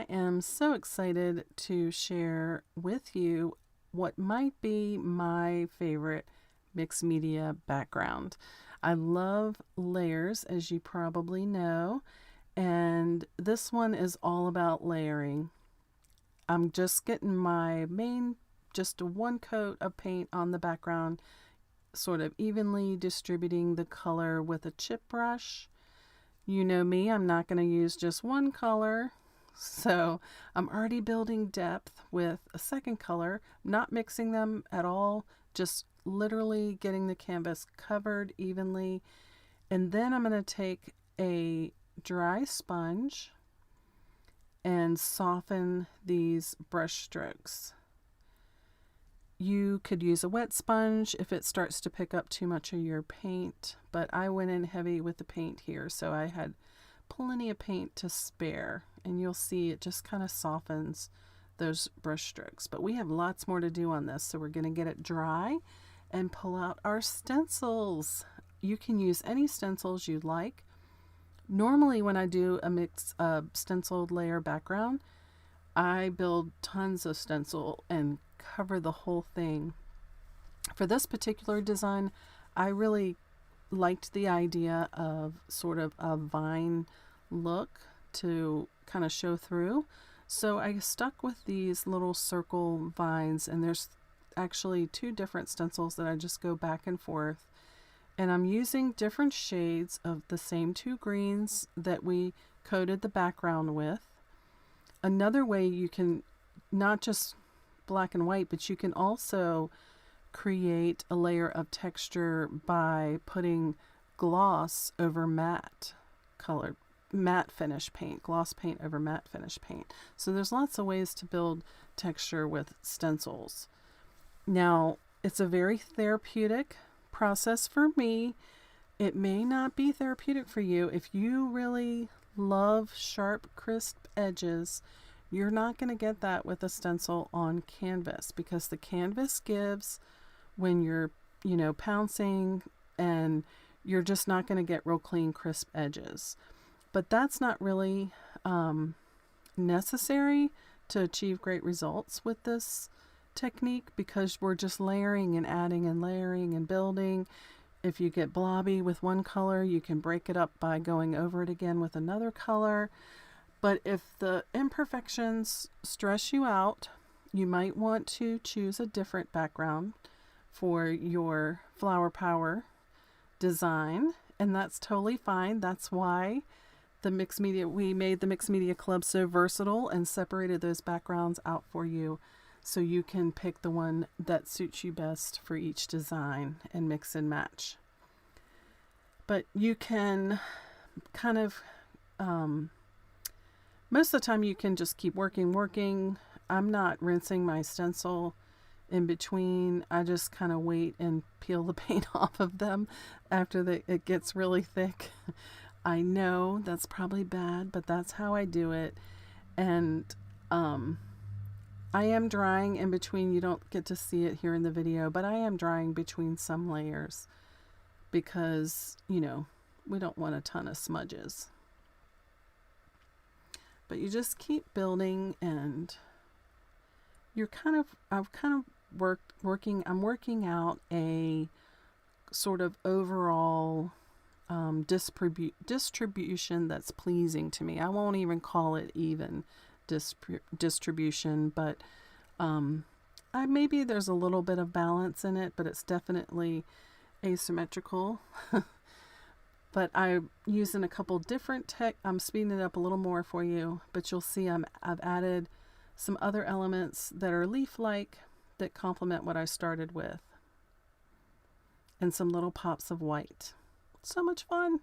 I am so excited to share with you what might be my favorite mixed media background. I love layers, as you probably know, and this one is all about layering. I'm just getting my just one coat of paint on the background, sort of evenly distributing the color with a chip brush. You know me, I'm not going to use just one color. So I'm already building depth with a second color, not mixing them at all, just literally getting the canvas covered evenly. And then I'm going to take a dry sponge and soften these brush strokes. You could use a wet sponge if it starts to pick up too much of your paint, but I went in heavy with the paint here, so I had plenty of paint to spare, and you'll see it just kind of softens those brush strokes. But we have lots more to do on this, so we're going to get it dry and pull out our stencils. You can use any stencils you like. Normally when I do a mix of stenciled layer background, I build tons of stencil and cover the whole thing. For this particular design, I really liked the idea of sort of a vine look to kind of show through. So I stuck with these little circle vines, and there's actually two different stencils that I just go back and forth. And I'm using different shades of the same two greens that we coated the background with. Another way you can not just black and white, but you can also create a layer of texture by putting gloss over matte finish paint, gloss paint over matte finish paint. So there's lots of ways to build texture with stencils. Now, it's a very therapeutic process for me. It may not be therapeutic for you. If you really love sharp, crisp edges, you're not going to get that with a stencil on canvas, because the canvas gives when you're, pouncing, and you're just not going to get real clean, crisp edges. But that's not really necessary to achieve great results with this technique, because we're just layering and adding and layering and building. If you get blobby with one color, you can break it up by going over it again with another color. But if the imperfections stress you out, you might want to choose a different background for your flower power design, and that's totally fine. That's why we made the Mixed Media Club so versatile and separated those backgrounds out for you, so you can pick the one that suits you best for each design and mix and match. But you can kind of most of the time you can just keep working. I'm not rinsing my stencil in between. I just kind of wait and peel the paint off of them after it gets really thick. I know that's probably bad, but that's how I do it. And I am drying in between. You don't get to see it here in the video, but I am drying between some layers because, we don't want a ton of smudges. But you just keep building, and I'm working out a sort of overall distribution that's pleasing to me. I won't even call it even distribution, but maybe there's a little bit of balance in it, but it's definitely asymmetrical. But I'm using a couple different I'm speeding it up a little more for you, but you'll see I've added some other elements that are leaf-like that complement what I started with, and some little pops of white. So much fun.